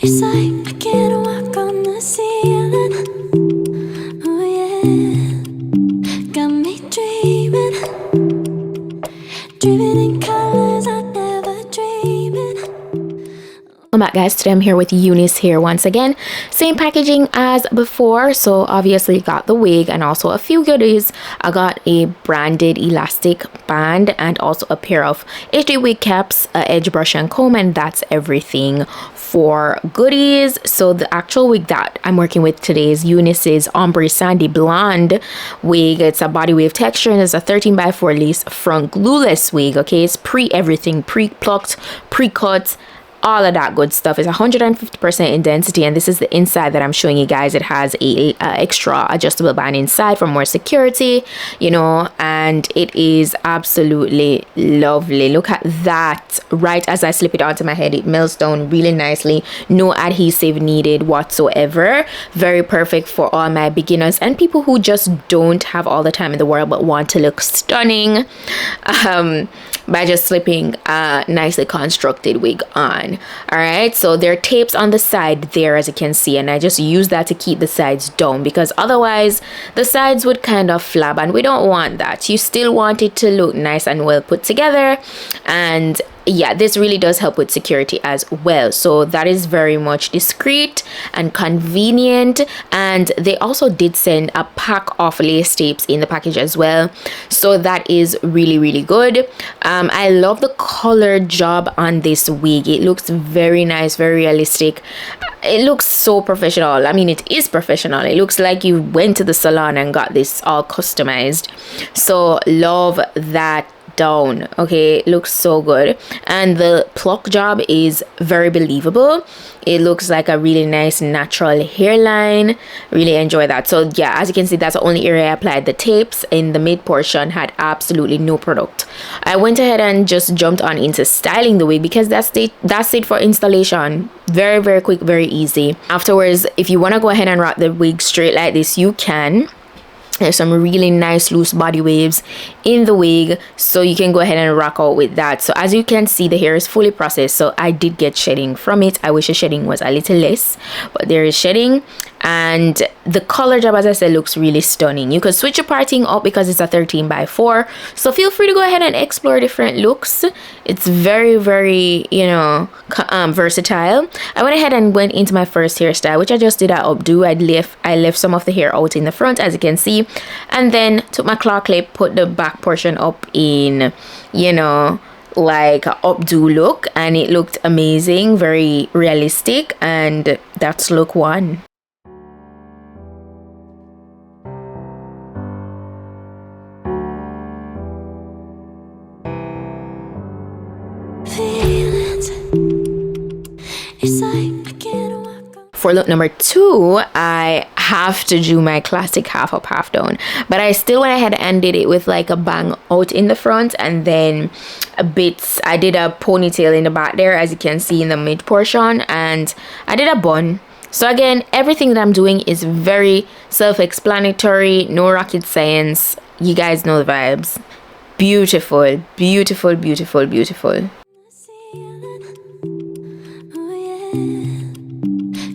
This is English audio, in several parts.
It's like I can't walk on the ceiling. Oh yeah, got me dreaming, dreaming in colors I never dreamed. Welcome back, guys. Today I'm here with Eunice here once again. Same packaging as before. So obviously got the wig and also a few goodies. I got a branded elastic band and also a pair of HD wig caps, a edge brush and comb, and that's everything for goodies. So the actual wig that I'm working with today is Eunice's Ombre Sandy Blonde wig. It's a body wave texture and it's a 13x4 lace front glueless wig. Okay, it's everything, pre-plucked, pre-cut, all of that good stuff. Is 150% in density, and this is the inside that I'm showing you guys. It has a extra adjustable band inside for more security, you know, and it is absolutely lovely. Look at that. Right as I slip it onto my head, it melts down really nicely. No adhesive needed whatsoever. Very perfect for all my beginners and people who just don't have all the time in the world but want to look stunning by just slipping a nicely constructed wig on. All right, so there are tapes on the side there, as you can see, and I just use that to keep the sides down because otherwise the sides would kind of flab, and we don't want that. You still want it to look nice and well put together, and yeah, this really does help with security as well. So that is very much discreet and convenient, and they also did send a pack of lace tapes in the package as well, so that is really good. I love the color job on this wig. It looks very nice, very realistic. It looks so professional. I mean, it is professional. It looks like you went to the salon and got this all customized. So love that down. Okay, it looks so good, and the pluck job is very believable. It looks like a really nice natural hairline. Really enjoy that. So yeah, as you can see, that's the only area I applied the tapes. In the mid portion had absolutely no product. I went ahead and just jumped on into styling the wig because that's it for installation. Very quick, very easy. Afterwards, if you want to go ahead and wrap the wig straight like this, you can. There's some really nice loose body waves in the wig, so you can go ahead and rock out with that. So as you can see, the hair is fully processed, so I did get shedding from it. I wish the shedding was a little less, but there is shedding. And the color job, as I said, looks really stunning. You could switch your parting up because it's a 13x4, so feel free to go ahead and explore different looks. It's very, you know, versatile. I went ahead and went into my first hairstyle, which I just did an updo. I left some of the hair out in the front, as you can see, and then took my claw clip, put the back portion up in, you know, like a updo look, and it looked amazing, very realistic, and that's look one. It's like I can't walk on. For look number 2, I have to do my classic half up, half down, but I still went ahead and did it with like a bang out in the front, and then I did a ponytail in the back there, as you can see in the mid portion, and I did a bun. So again, everything that I'm doing is very self-explanatory, no rocket science. You guys know the vibes. Beautiful.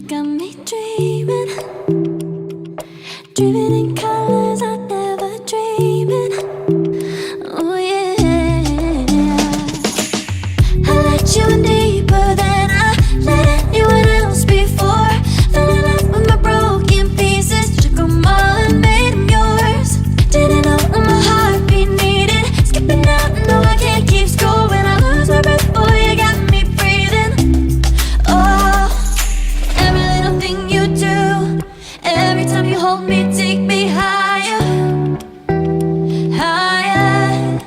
Got me dreaming, dreaming in colors I never dreamed. Oh yeah, I let you in deeper than I let anyone else before. Fell in love with my broken pieces, took them all and made them yours. Didn't know what my heartbeat needed, skipping out, no I can't keep score. When I lose my breath, boy, you got me breathing. Oh, every little thing you do, every time you hold me, take me higher, higher.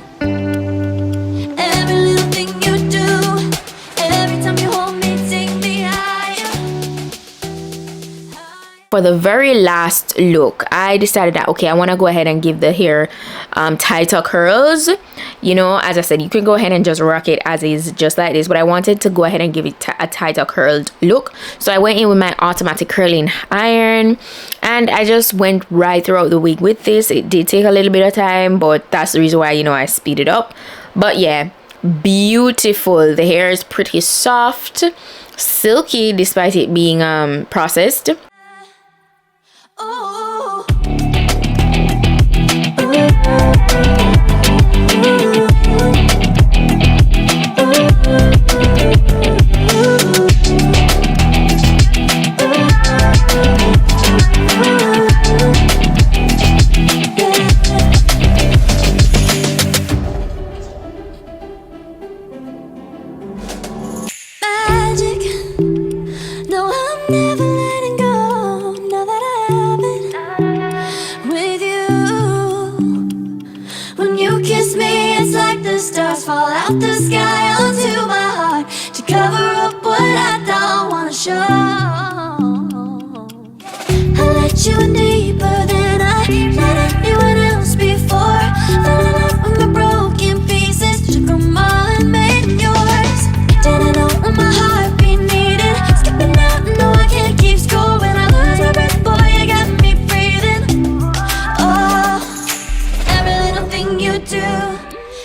Every little thing you do, every time you hold me, take me higher, higher. For the very last look, I decided that okay, I want to go ahead and give the hair tighter curls. You know, as I said, you can go ahead and just rock it as is, just like this, but I wanted to go ahead and give it a tighter curled look. So I went in with my automatic curling iron, and I just went right throughout the wig with this. It did take a little bit of time, but that's the reason why, you know, I speeded up. But yeah, beautiful. The hair is pretty soft, silky despite it being processed. Ooh. Magic. No, I'm never letting go. Now that I have it with you. When you kiss me, it's like the stars fall out the sky onto my heart to cover up what I don't wanna show. I let you in deeper than I let anyone else before. Fell in love with my broken pieces, took 'em all and made 'em yours. Didn't know what my heart be needing. Skipping out, no, I can't keep score. When I lose my breath, boy, you got me breathing. Oh, every little thing you do,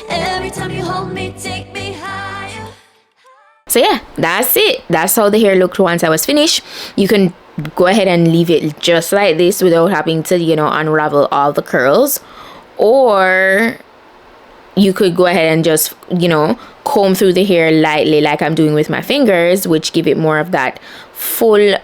every time you hold me, take me higher. So yeah, that's it. That's how the hair looked once I was finished. You can go ahead and leave it just like this without having to, you know, unravel all the curls, or you could go ahead and just, you know, comb through the hair lightly like I'm doing with my fingers, which give it more of that full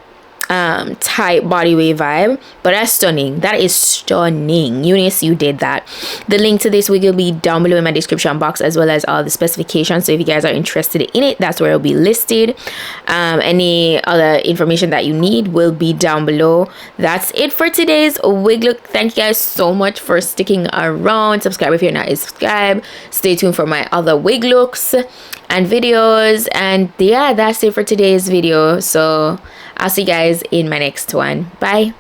tight body wave vibe. But that's stunning. That is stunning. Eunice, you did that. The link to this wig will be down below in my description box, as well as all the specifications. So if you guys are interested in it, that's where it'll be listed. Any other information that you need will be down below. That's it for today's wig look. Thank you guys so much for sticking around. Subscribe if you're not subscribed. Stay tuned for my other wig looks and videos. And yeah, that's it for today's video. So I'll see you guys in my next one. Bye.